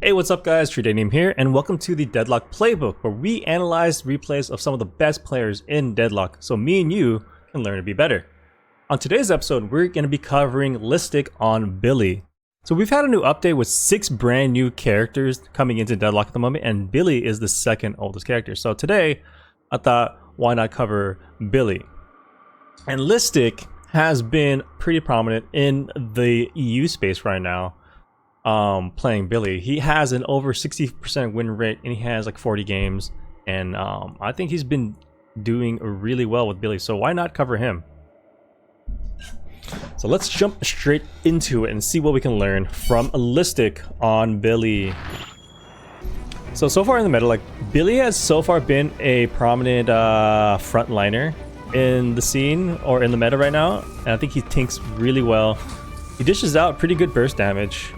Hey, what's up guys, Name here, and welcome to the Deadlock Playbook, where we analyze replays of some of the best players in Deadlock, so me and you can learn to be better. On today's episode, we're going to be covering Lystic on Billy. So we've had a new update with 6 brand new characters coming into Deadlock at the moment, and Billy is the second oldest character. So today, I thought, why not cover Billy? And Lystic has been pretty prominent in the EU space right now. Playing Billy. He has an over 60% win rate and he has like 40 games, and I think he's been doing really well with Billy, so why not cover him? So let's jump straight into it and see what we can learn from Lystic on Billy. So far in the meta, like, Billy has so far been a prominent frontliner in the scene or in the meta right now, and I think he tanks really well. He dishes out pretty good burst damage.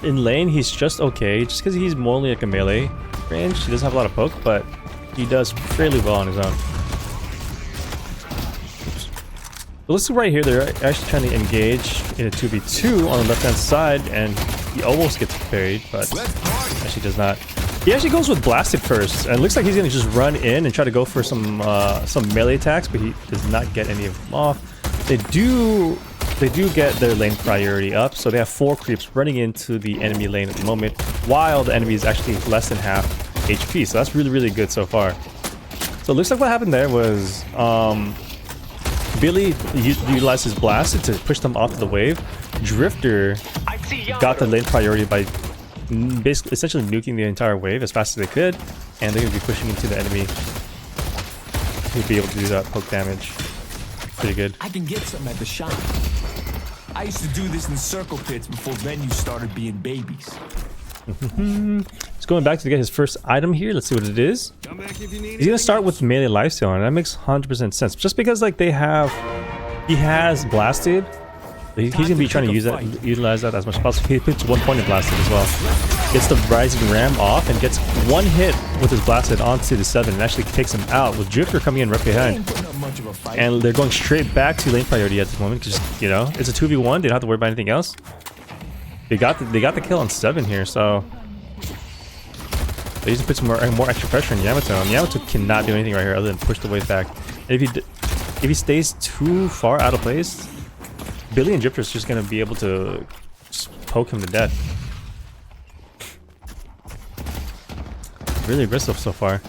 In lane, he's just okay, just because he's more like a melee range. He doesn't have a lot of poke, but he does fairly well on his own. So let's see right here, they're actually trying to engage in a 2v2 on the left-hand side, and he almost gets buried, but actually does not. He actually goes with Blasted first, and it looks like he's going to just run in and try to go for some melee attacks, but he does not get any of them off. They do get their lane priority up, so they have 4 creeps running into the enemy lane at the moment, while the enemy is actually less than half HP, so that's really good so far. So it looks like what happened there was Billy utilized his blast to push them off the wave. Drifter got the lane priority by basically essentially nuking the entire wave as fast as they could, and they're going to be pushing into the enemy to be able to do that poke damage. Pretty good. I can get something at the shop. I used to do this in circle pits before venues started being babies. He's going back to get his first item here. Let's see what it is. He's gonna start with melee lifesteal, and that makes 100% sense. Just because like he has blasted, he's gonna be trying to utilize that as much as possible. He puts 1 point in blasted as well. Gets the rising ram off and gets 1 hit with his blasted onto the 7 and actually takes him out with Drifter coming in right behind. And they're going straight back to lane priority at this moment because, you know, it's a 2v1. They don't have to worry about anything else. They got the kill on 7 here, so they just put some more extra pressure on Yamato. And Yamato cannot do anything right here other than push the wave back. And if he stays too far out of place, Billy and Drifter is just gonna be able to just poke him to death. Really aggressive so far.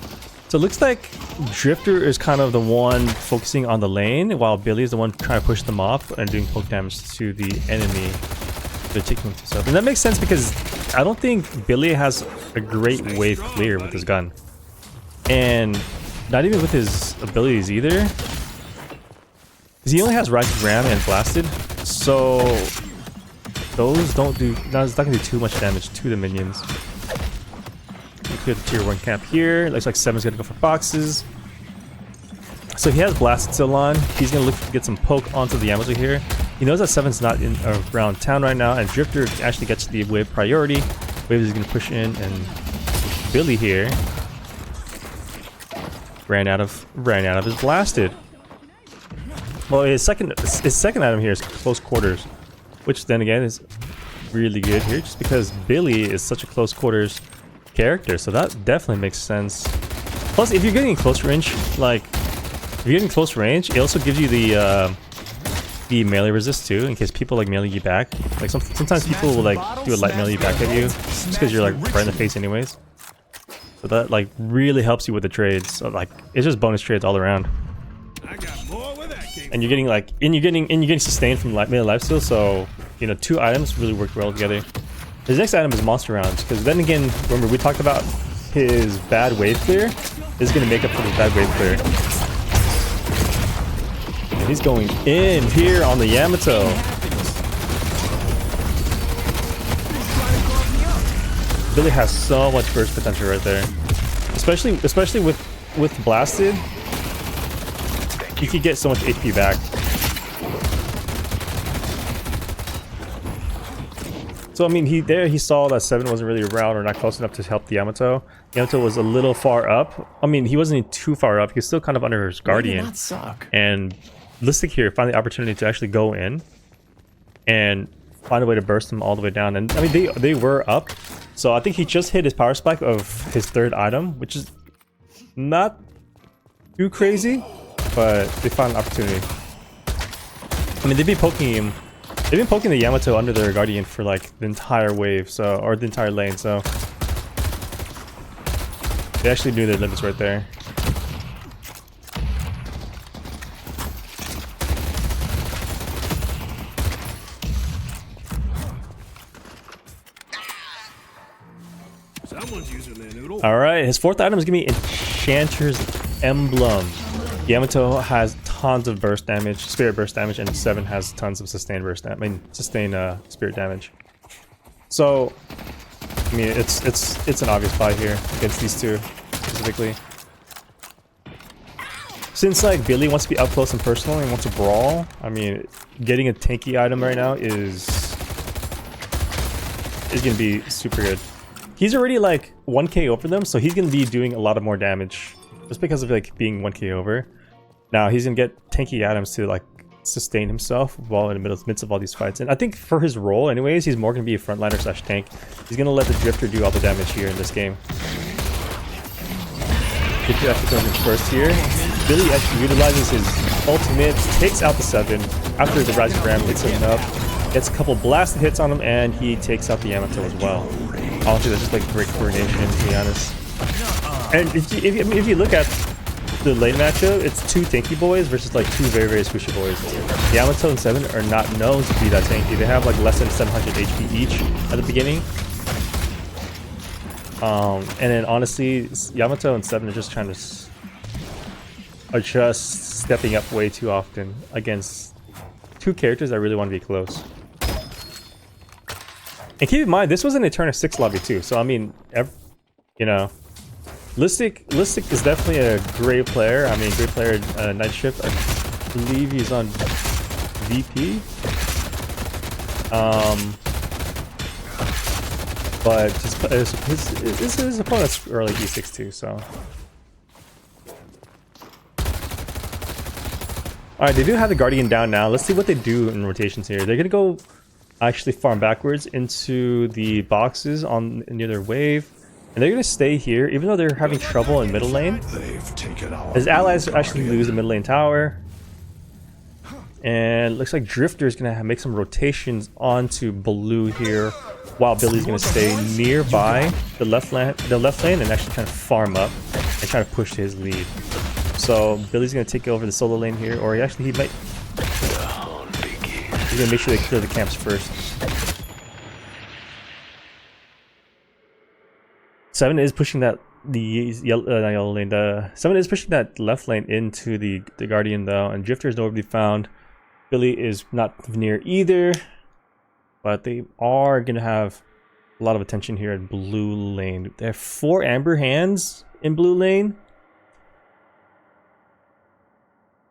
So it looks like Drifter is kind of the one focusing on the lane, while Billy is the one trying to push them off and doing poke damage to the enemy. They're taking to stuff. And that makes sense because I don't think Billy has a great wave clear with his gun. And not even with his abilities either. Because he only has Rising Ram and Blasted. So those don't do, it's not going to do too much damage to the minions. Clear the tier 1 camp here. Looks like 7's gonna go for boxes. So he has Blasted still on. He's gonna look to get some poke onto the Yamato here. He knows that 7's not in around town right now, and Drifter actually gets the wave priority. Wave is gonna push in, and Billy here ran out of his Blasted. Well, his second item here is close quarters, which then again is really good here, just because Billy is such a close quarters character, so that definitely makes sense. Plus, if you're getting close range, it also gives you the melee resist too, in case people like melee you back. Like sometimes people will like do a light melee back at you just because you're like right in the face anyways. So that like really helps you with the trades. So like it's just bonus trades all around. And you're getting sustained from melee lifesteal, so you know 2 items really work well together. His next item is Monster Rounds, because then again, remember we talked about his bad wave clear. This is going to make up for his bad wave clear. And he's going in here on the Yamato. Billy has so much burst potential right there. Especially with Blasted. He could get so much HP back. So I mean, he saw that 7 wasn't really around or not close enough to help the Yamato. Yamato was a little far up. I mean, he wasn't too far up. He was still kind of under his guardian. And Lystic here found the opportunity to actually go in and find a way to burst them all the way down. And I mean, they were up, So I think he just hit his power spike of his third item, which is not too crazy, but they found an opportunity. I mean, they've been poking him. They've been poking the Yamato under their Guardian for like the entire wave, so, or the entire lane, so they actually knew their limits right there. Alright, his fourth item is gonna be Enchanter's Emblem. Yamato has tons of burst damage, spirit burst damage, and 7 has tons of sustained burst damage. I mean, sustained spirit damage. So, I mean, it's an obvious buy here against these two specifically. Since like Billy wants to be up close and personal and wants to brawl, I mean, getting a tanky item right now is gonna be super good. He's already like 1k over them, so he's gonna be doing a lot of more damage just because of like being 1k over. Now he's gonna get tanky items to like sustain himself while in the midst of all these fights. And I think for his role anyways, he's more gonna be a frontliner slash tank. He's gonna let the Drifter do all the damage here in this game. Drifter actually comes in first here. Billy actually utilizes his ultimate, takes out the 7 after the Rising Ram hits him up, gets a couple blasted hits on him, and he takes out the Yamato as well. Honestly, that's just like great coordination, to be honest. And if you look at the lane matchup, it's 2 tanky boys versus like 2 very, very squishy boys. Yamato and 7 are not known to be that tanky. They have like less than 700 HP each at the beginning. And then honestly, Yamato and 7 are just trying to stepping up way too often against 2 characters that really want to be close. And keep in mind, this was an Eterna 6 lobby too, so I mean, you know, Lystic is definitely a great player. I mean, great player Night Shift. I believe he's on VP. But his opponent's early E6 too, so. Alright, they do have the Guardian down now. Let's see what they do in rotations here. They're gonna go actually farm backwards into the boxes on near their wave. And they're gonna stay here, even though they're having trouble in middle lane. His allies actually lose the middle lane tower. And looks like Drifter is gonna make some rotations onto blue here, while Billy's gonna stay nearby the left lane and actually kind of farm up and try to push his lead. So Billy's gonna take over the solo lane here, or he might. He's gonna make sure they clear the camps first. 7 is pushing that yellow lane. 7 is pushing that left lane into the Guardian though, and Drifter is nowhere to be found. Billy is not near either, but they are gonna have a lot of attention here at blue lane. They have 4 Amber Hands in blue lane,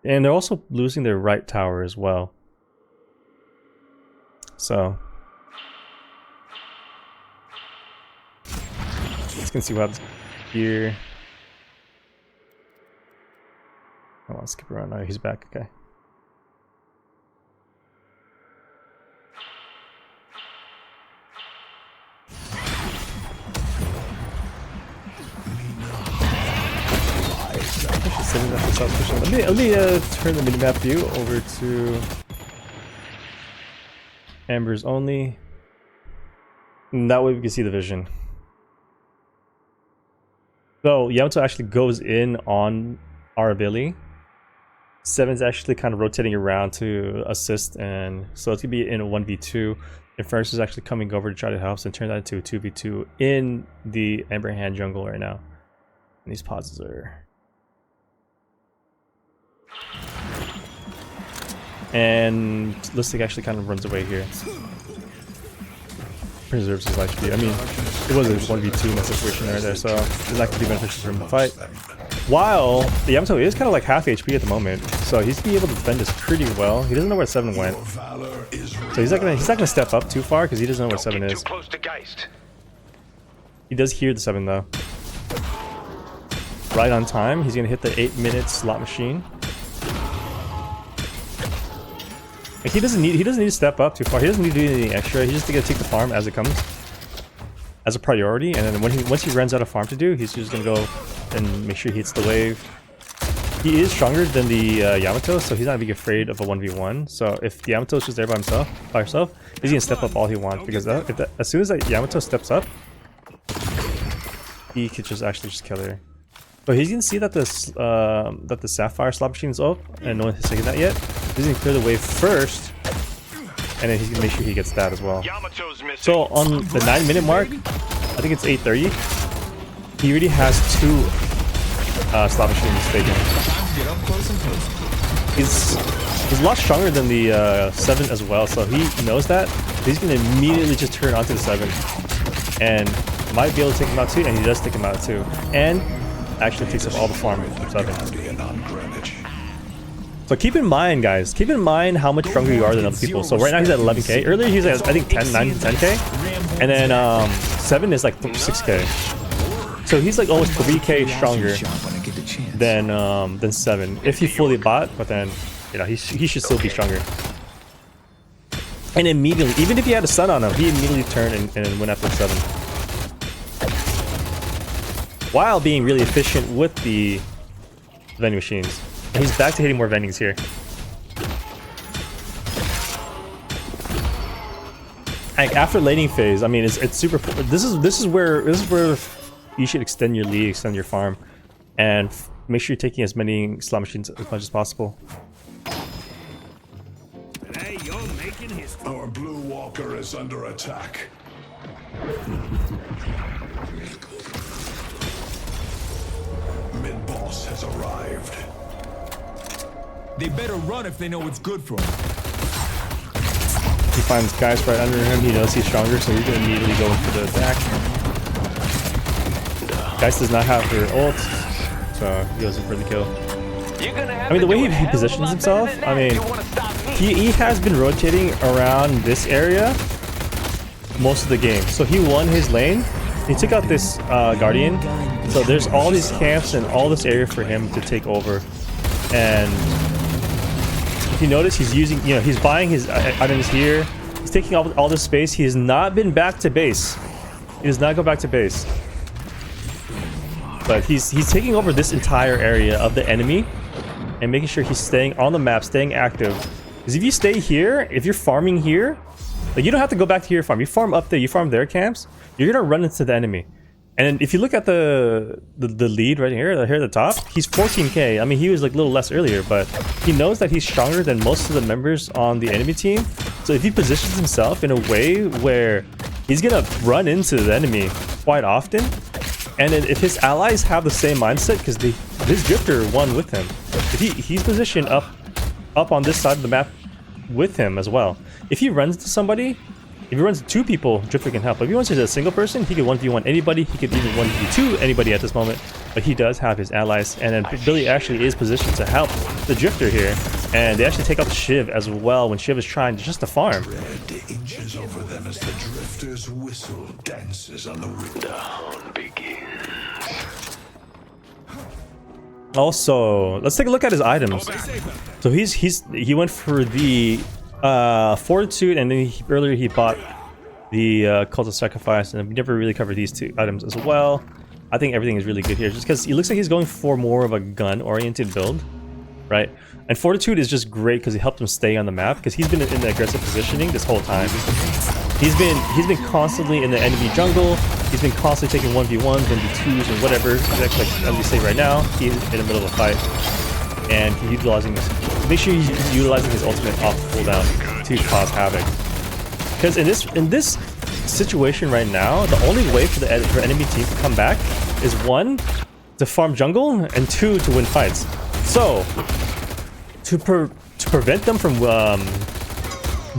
and they're also losing their right tower as well. So let's go see what happens here. Oh, I'll skip around. Oh, he's back. Okay. Let me turn the minimap view over to Amber's only. And that way we can see the vision. So Yamato actually goes in on our Billy. 7's actually kind of rotating around to assist, and so it's gonna be in a 1v2. Inferno is actually coming over to try to help, so turn that into a 2v2 in the Amber Hand jungle right now. And these pauses are. And Lystic actually kind of runs away here. Preserves his life speed. I mean, it was a 1v2 in that situation right there, so it's not going to be beneficial for him to fight. While the Yamato is kind of like half HP at the moment, so he's going to be able to defend this pretty well. He doesn't know where 7 went, so he's not gonna step up too far because he doesn't know where 7 is. He does hear the 7 though. Right on time. He's going to hit the 8-minute slot machine. Like he doesn't need to step up too far. He doesn't need to do anything extra. He's just gonna take the farm as it comes. as a priority, and then once he runs out of farm to do, he's just gonna go and make sure he hits the wave. He is stronger than the Yamato, so he's not being afraid of a 1v1. So if Yamato's just there by herself, he's gonna step up all he wants, because as soon as that Yamato steps up, he could just actually just kill her. But he's gonna see that the Sapphire slot machine is up, and no one has taken that yet. He's gonna clear the wave first, and then he's gonna make sure he gets that as well. So on the 9-minute mark, I think it's 8:30. He already has 2 slot machines taken. He's a lot stronger than the 7 as well, so he knows that. He's gonna immediately just turn onto the 7, and might be able to take him out too, and he does take him out too, and actually takes up all the farm from 7. So keep in mind, guys, keep in mind how much stronger you are than other people. So right now he's at 11k. Earlier he was at, I think, 9 to 10k, and then 7 is like 6k. So he's like almost 3k stronger than 7 if he fully bought. But then, you know, he should still be stronger. And immediately, even if he had a stun on him, he immediately turned and went after 7, while being really efficient with the vending machines. And he's back to hitting more vendings here. Like after laning phase, I mean, it's super. This is where you should extend your lead, extend your farm, and make sure you're taking as many slot machines as much as possible. Today you're making history. Our blue walker is under attack. Mid-boss has arrived. They better run if they know what's good for them. He finds guys right under him. He knows he's stronger, so he's gonna immediately go for the attack. Geist does not have her ult, so he goes in for the kill. I mean, the way he positions himself, I mean, he has been rotating around this area most of the game. So he won his lane. He took out this Guardian. So there's all these camps and all this area for him to take over. And if you notice, he's using, you know, he's buying his items here. He's taking all this space. He has not been back to base. He does not go back to base. But he's taking over this entire area of the enemy and making sure he's staying on the map, staying active. Because if you stay here, if you're farming here, like, you don't have to go back to your farm. You farm up there, you farm their camps, you're gonna run into the enemy. And then if you look at the lead right here at the top, he's 14k. I mean, he was like a little less earlier, but he knows that he's stronger than most of the members on the enemy team. So if he positions himself in a way where he's gonna run into the enemy quite often, and then if his allies have the same mindset, because his drifter won with him, if he's positioned up on this side of the map with him as well. If he runs into somebody, if he runs into 2 people, drifter can help. But if he runs into a single person, he could 1v1 anybody. He could even 1v2 anybody at this moment. But he does have his allies, and then Billy actually is positioned to help the drifter here. And they actually take out the Shiv as well when Shiv is trying just to farm. Red inches over them as the drifter's whistle dances on the wind. The hunt begins. Also, let's take a look at his items. So he went for the Fortitude, and then earlier he bought the Cult of Sacrifice, and we never really covered these 2 items as well. I think everything is really good here, just because he looks like he's going for more of a gun-oriented build, right? And Fortitude is just great because it helped him stay on the map, because he's been in the aggressive positioning this whole time. He's been constantly in the enemy jungle. He's been constantly taking 1v1s, 1v2s, or whatever. Like as we say right now, he's in the middle of a fight, and he's utilizing this. Make sure he's utilizing his ultimate off cooldown to cause havoc. Because in this situation right now, the only way for the enemy team to come back is 1, to farm jungle, and 2, to win fights. So to prevent them from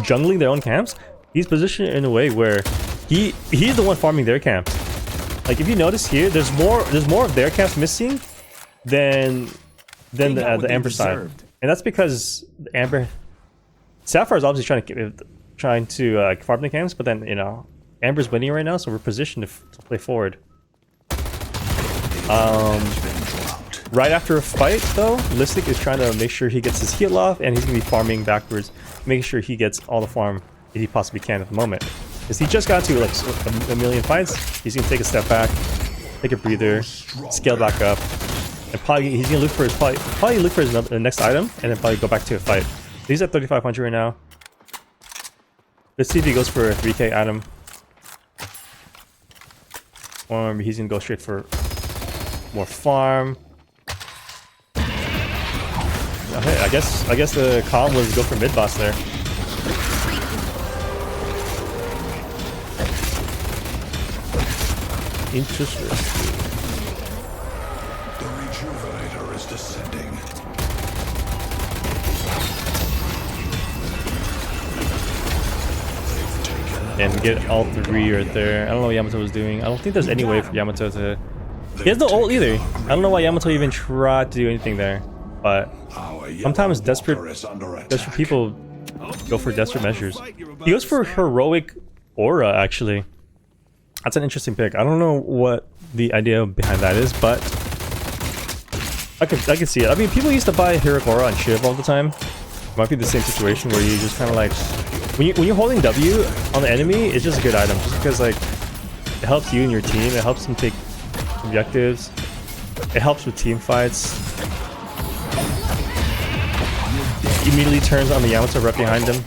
jungling their own camps, he's positioned in a way where he's the one farming their camps. Like if you notice here, there's more of their camps missing than the Amber side, and that's because the Amber Sapphire is obviously trying to farm the camps, but then, you know, Amber's winning right now, so we're positioned to play forward. Right after a fight, though, Lystic is trying to make sure he gets his heal off, and he's gonna be farming backwards, making sure he gets all the farm that he possibly can at the moment. Because he just got to like a million fights. He's gonna take a step back, take a breather, scale back up, and probably he's gonna look for his probably look for his next item, and then probably go back to a fight. He's at 3,500 right now. Let's see if he goes for a 3K item, or maybe he's gonna go straight for more farm. Okay, I guess the call was go for mid boss there. Interesting. The rejuvenator is descending. And get all three right there. I don't know what Yamato was doing. I don't think there's any way for Yamato to... He has no ult either. I don't know why Yamato even tried to do anything there. But sometimes desperate people go for desperate measures. He goes for heroic aura, actually. That's an interesting pick. I don't know what the idea behind that is, but I can see it. I mean, people used to buy heroic aura on Shiv all the time. It might be the same situation where you just kind of like... When you're holding W on the enemy, it's just a good item. Just because like it helps you and your team. It helps them take objectives. It helps with team fights. Immediately turns on the Yamato right behind him.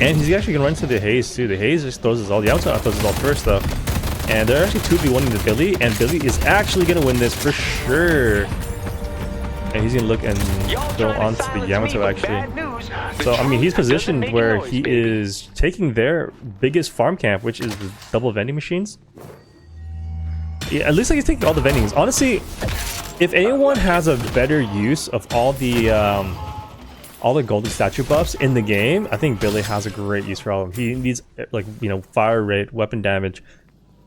And he's actually gonna run into the Haze too. The Haze just throws his ult. Yamato throws his ult first though. And they're actually 2v1ing the Billy, and Billy is actually gonna win this for sure. And he's gonna look and go onto the Yamato actually. So I mean, he's positioned where he is taking their biggest farm camp, which is the double vending machines. Yeah, at least like he's taking all the vendings. Honestly, if anyone has a better use of all the golden statue buffs in the game, I think Billy has a great use for all of them. He needs like, you know, fire rate, weapon damage,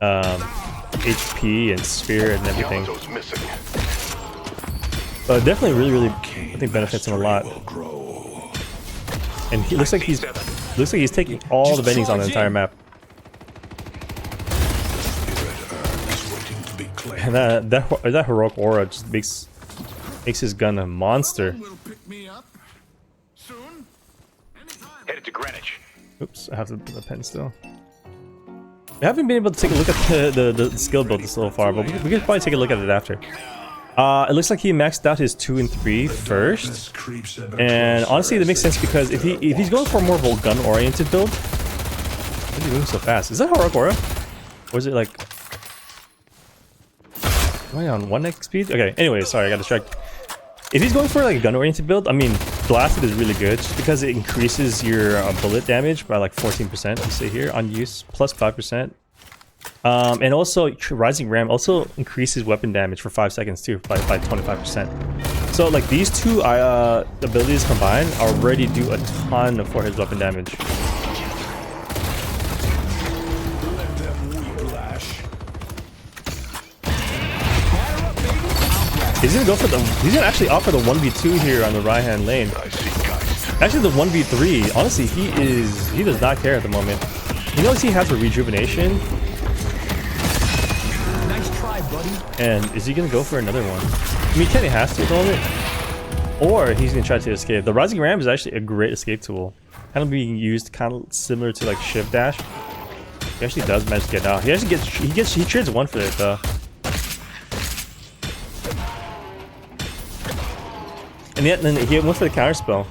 HP and sphere and everything. But definitely really I think benefits him a lot. And he looks like he's taking all the bendings on the entire map. And that heroic aura just makes his gun a monster. Headed to Greenwich. Oops, I have the pen still. We haven't been able to take a look at the skill build so far, but we could probably take a look at it after. It looks like he maxed out his 2 and 3 first, and honestly, that makes sense because if he's going for more of a gun-oriented build, why is he moving so fast? Is that heroic aura, or is it like? Am I on 1x speed? Okay. Anyway, sorry, I got distracted. If he's going for like a gun-oriented build, I mean, blasted is really good just because it increases your bullet damage by like 14%. You see here on use plus 5%. And also rising ram also increases weapon damage for 5 seconds too by 25%. So like these two abilities combined already do a ton for his weapon damage. He's gonna actually offer the 1v2 here on the right hand lane. Actually the 1v3, honestly he does not care at the moment. He knows he has a rejuvenation. And is he gonna go for another one? I mean, Kenny has to at the moment, or he's gonna try to escape. The Rising Ram is actually a great escape tool, kind of being used kind of similar to like Shiv Dash. He actually does manage to get out. He actually he trades 1 for it though. And yet then he went for the counter spell.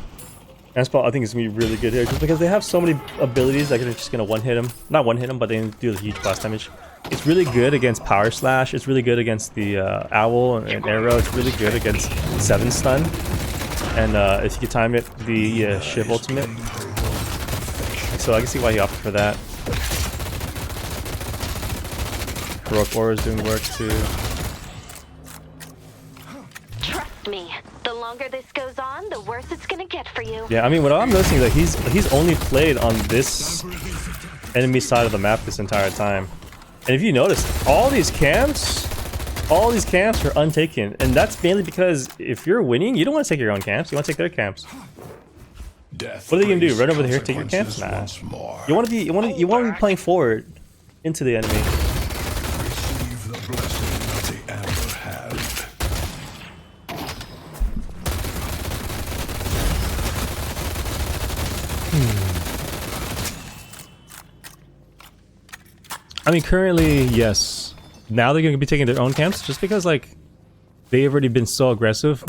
Counter spell I think is gonna be really good here just because they have so many abilities that are just gonna one-hit him. Not one-hit him, but they do the huge blast damage. It's really good against Power Slash. It's really good against the Owl and Arrow. It's really good against 7 stun. And if you can time it, the Shiv ultimate. So I can see why he opted for that. Heroic Aura is doing work too. Trust me, the longer this goes on, the worse it's gonna get for you. Yeah, I mean, what I'm noticing is that he's only played on this enemy side of the map this entire time. And if you notice, all these camps are untaken, and that's mainly because if you're winning, you don't want to take your own camps. You want to take their camps. What are they gonna do? Run over here, take your camps? Nah. You want to be playing forward into the enemy. Receive the blessing of the Amber Hand. I mean, currently, yes. Now they're gonna be taking their own camps, just because like they've already been so aggressive,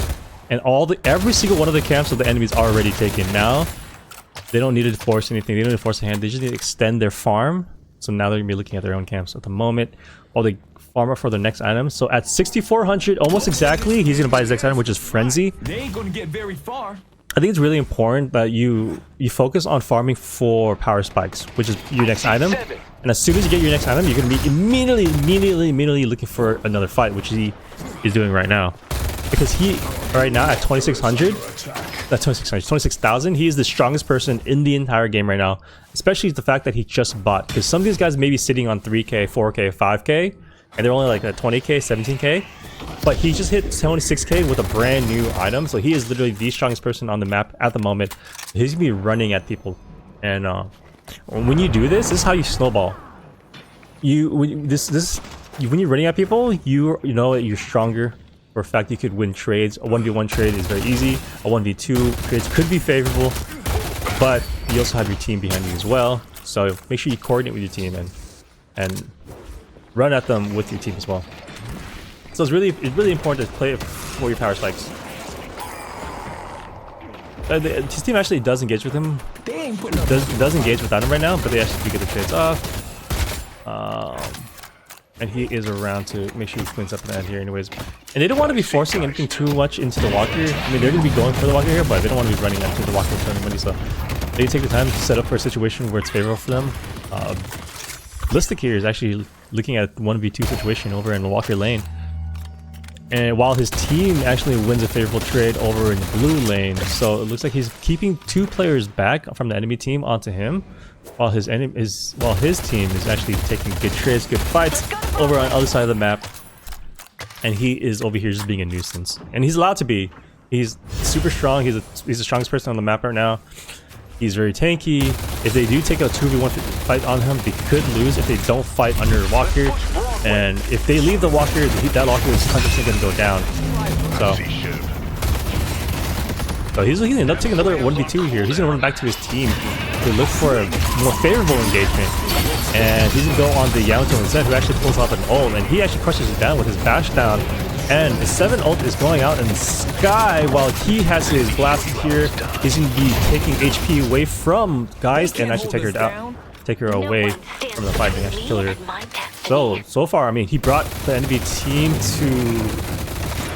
and every single one of the camps of the enemies are already taken. Now they don't need to force anything. They don't need to force a hand. They just need to extend their farm. So now they're gonna be looking at their own camps at the moment, while they farm up for their next item. So at 6,400, almost exactly, he's gonna buy his next item, which is Frenzy. They ain't gonna get very far. I think it's really important that you focus on farming for power spikes, which is your next item. And as soon as you get your next item, you're gonna be immediately looking for another fight, which he is doing right now. Because he right now at 2,600, that's 26,000. He is the strongest person in the entire game right now. Especially the fact that he just bought. Because some of these guys may be sitting on 3k, 4k, 5k, and they're only like at 20k, 17k. But he just hit 26k with a brand new item, so he is literally the strongest person on the map at the moment. He's gonna be running at people, and when you do this is how you snowball. When you're running at people, you know that you're stronger. For a fact, you could win trades. A 1v1 trade is very easy. A 1v2 trades could be favorable, but you also have your team behind you as well. So make sure you coordinate with your team and run at them with your team as well. So it's really important to play for your power spikes. His team actually does engage with him. Does engage without him right now, but they actually do get the trades off. And he is around to make sure he cleans up the end here anyways. And they don't want to be forcing anything too much into the walker. I mean, they're going to be going for the walker here, but they don't want to be running into the walker for anybody. So they take the time to set up for a situation where it's favorable for them. Lystic here is actually looking at 1v2 situation over in the walker lane. And while his team actually wins a favorable trade over in the blue lane, so it looks like he's keeping 2 players back from the enemy team onto him, while his team is actually taking good trades, good fights over on the other side of the map, and he is over here just being a nuisance. And he's allowed to be. He's super strong. He's the strongest person on the map right now. He's very tanky. If they do take a 2v1 fight on him, they could lose if they don't fight under Walker. And if they leave the Walker, that Walker is 100% going to go down. So he's going to end up taking another 1v2 here. He's going to run back to his team to look for a more favorable engagement. And he's going to go on the Yamato instead, who actually pulls off an ult. And he actually crushes it down with his bash down. And his 7 ult is going out in the sky while he has his blast here. He's going to be taking HP away from guys and actually take her down. Take her away from the fight and actually kill her. So far, I mean, he brought the enemy team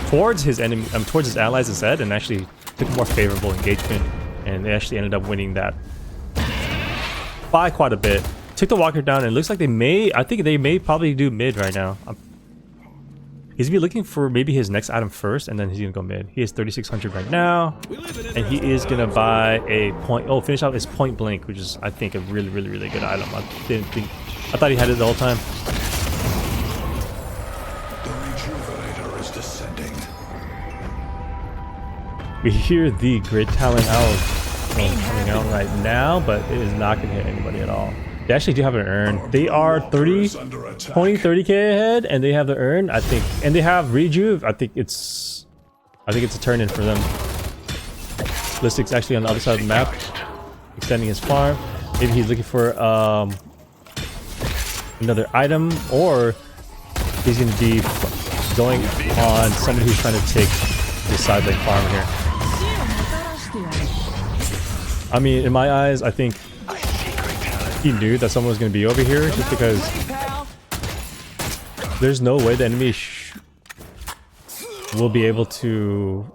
towards his allies instead, and actually took a more favorable engagement, and they actually ended up winning that by quite a bit. Took the walker down, and it looks like I think they may probably do mid right now. He's gonna be looking for maybe his next item first, and then he's gonna go mid. He has 3,600 right now, and he is gonna buy a finish off his point blank, which is, I think, a really good item. I thought he had it the whole time. The rejuvenator is descending. We hear the great talent out coming out right now, but it is not gonna hit anybody at all. They actually do have an urn. They are 30k ahead, and they have the urn, I think, and they have rejuve. I think it's a turn in for them. Lystic's actually on the other side of the map, extending his farm. Maybe he's looking for another item, or he's going to be going on somebody who's trying to take the side lane farm here. I mean, in my eyes, I think he knew that someone was going to be over here, just because there's no way the enemy will be able to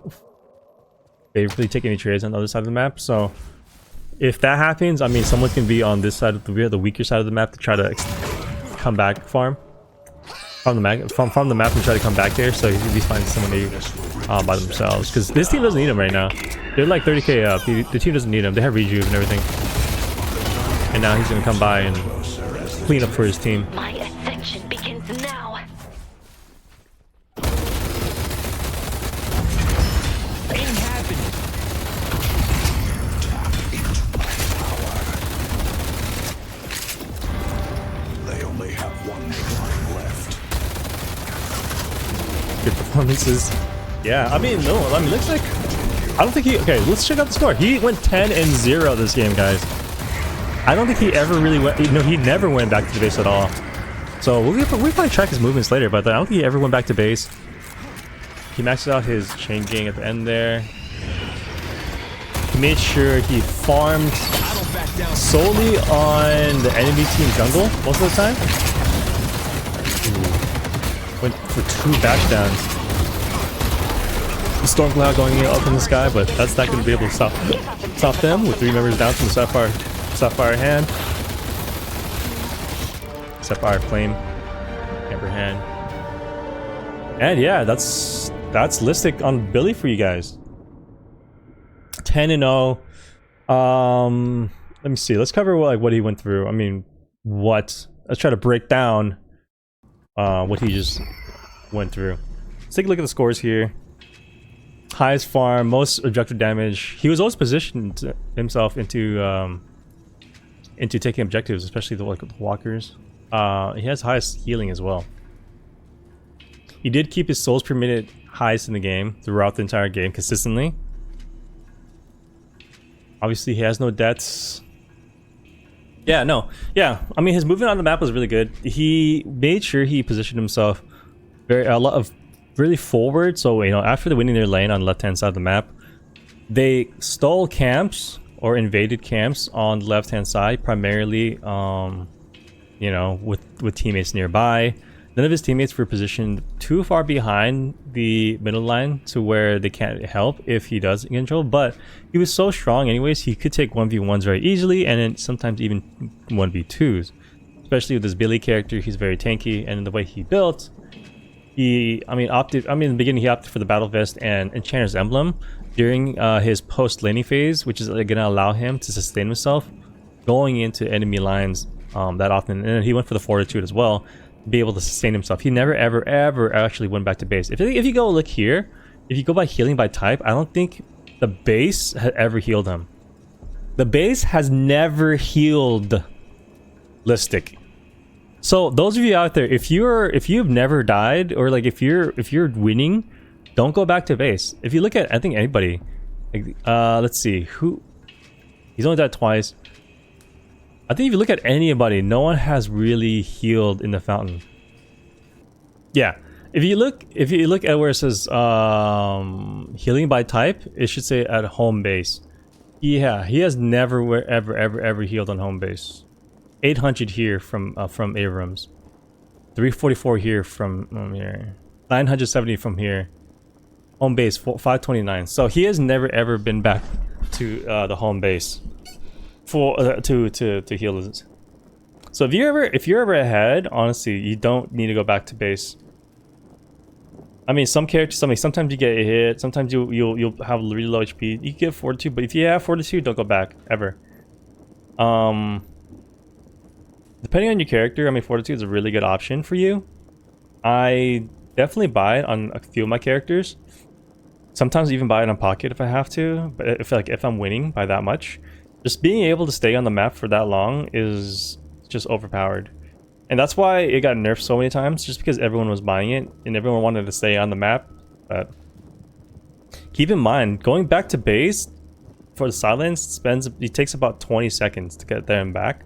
favorably take any trades on the other side of the map. So if that happens, I mean, someone's going to be on this side of the weaker side of the map to try to come back farm from the map and try to come back there. So he's going to be finding someone maybe by themselves, because this team doesn't need him right now. They're like 30k up. The team doesn't need him. They have rejuve and everything. And now he's gonna come by and clean up for his team. My ascension begins now. Ain't happening. They only have one shrine left. Good performances. Yeah, I mean, no, I mean, looks like, I don't think okay, let's check out the score. He went 10-0 this game, guys. I don't think he ever really went, he never went back to the base at all. So we'll probably track his movements later, but I don't think he ever went back to base. He maxed out his chain gang at the end there. He made sure he farmed solely on the enemy team jungle most of the time. Ooh. Went for 2 backdowns. The storm cloud going up in the sky, but that's not going to be able to stop them with 3 members down from the Sapphire hand. Sapphire Flame, Amber Hand. And yeah, that's Lystic on Billy for you guys. 10-0. Let me see. Let's cover what he went through. I mean, let's try to break down what he just went through. Let's take a look at the scores here. Highest farm, most objective damage. He was always positioned himself into taking objectives, especially the walkers. He has highest healing as well. He did keep his souls per minute highest in the game throughout the entire game consistently. Obviously, he has no deaths. Yeah, no. Yeah, I mean, his movement on the map was really good. He made sure he positioned himself really forward. So, you know, after the winning their lane on the left-hand side of the map, they stole camps or invaded camps on the left-hand side, primarily, you know, with teammates nearby. None of his teammates were positioned too far behind the middle line to where they can't help if he does control, but he was so strong anyways, he could take 1v1s very easily, and then sometimes even 1v2s. Especially with his Billy character, he's very tanky, and the way he built, in the beginning he opted for the Battle Vest and Enchanter's Emblem during his post-laning phase, which is going to allow him to sustain himself going into enemy lines that often, and then he went for the Fortitude as well, be able to sustain himself. He never ever actually went back to base. If you go look here, if you go by healing by type, I don't think the base had ever healed him. The base has never healed Lystic. So those of you out there, if you've never died, or like if you're winning, don't go back to base. If you look at, I think anybody, let's see who, he's only died twice. I think if you look at anybody, no one has really healed in the fountain. Yeah, if you look at where it says healing by type, it should say at home base. Yeah, he has never ever healed on home base. 800 here from Abrams, 344 here from here, 970 from here. Home base 529. So he has never ever been back to the home base for to heal his. So if you're ever ahead, honestly, you don't need to go back to base. I mean, some characters, sometimes you get hit, sometimes you'll have really low HP. You can get Fortitude, but if you have Fortitude, don't go back ever. Depending on your character, I mean, Fortitude is a really good option for you. I definitely buy it on a few of my characters. Sometimes even buy it on Pocket if I have to, but if I'm winning by that much. Just being able to stay on the map for that long is just overpowered. And that's why it got nerfed so many times, just because everyone was buying it and everyone wanted to stay on the map. But keep in mind, going back to base for the silence it takes about 20 seconds to get there and back.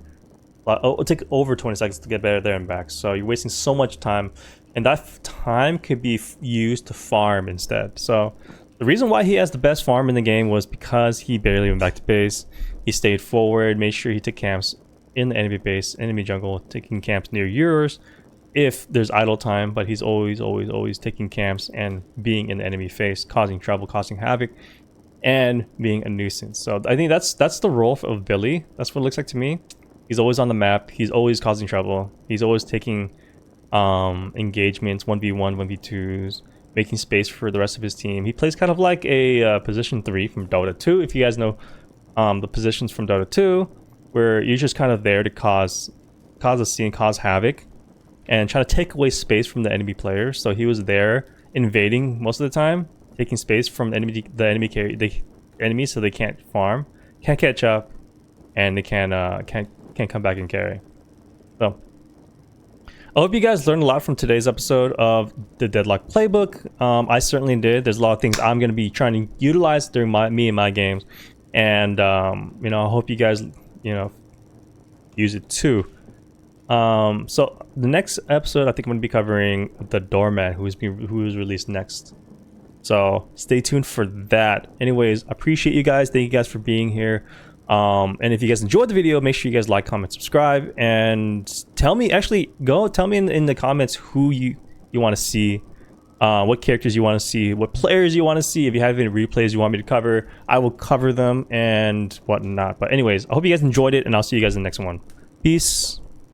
It'll take over 20 seconds to get there and back. So you're wasting so much time, and that time could be used to farm instead. So the reason why he has the best farm in the game was because he barely went back to base. He stayed forward, made sure he took camps in the enemy base, enemy jungle, taking camps near yours if there's idle time, but he's always taking camps and being in the enemy face, causing trouble, causing havoc, and being a nuisance. So I think that's the role of Billy. That's what it looks like to me. He's always on the map, he's always causing trouble, he's always taking engagements, 1v1, 1v2s, making space for the rest of his team. He plays kind of like a position 3 from Dota 2, if you guys know the positions from Dota 2, where you're just kind of there to cause a scene, cause havoc, and try to take away space from the enemy players. So he was there invading most of the time, taking space from the enemy so they can't farm, can't catch up, and they can't come back and carry. So I hope you guys learned a lot from today's episode of the Deadlock Playbook. I certainly did. There's a lot of things I'm going to be trying to utilize during my games, and I hope you guys use it too. So the next episode, I think I'm going to be covering the Doorman, who is released next. So stay tuned for that. Anyways, appreciate you guys. Thank you guys for being here. And if you guys enjoyed the video, make sure you guys like, comment, subscribe, and tell me, actually go tell me in the comments who you want to see, what characters you want to see, what players you want to see. If you have any replays you want me to cover, I will cover them and whatnot. But anyways, I hope you guys enjoyed it, and I'll see you guys in the next one. Peace.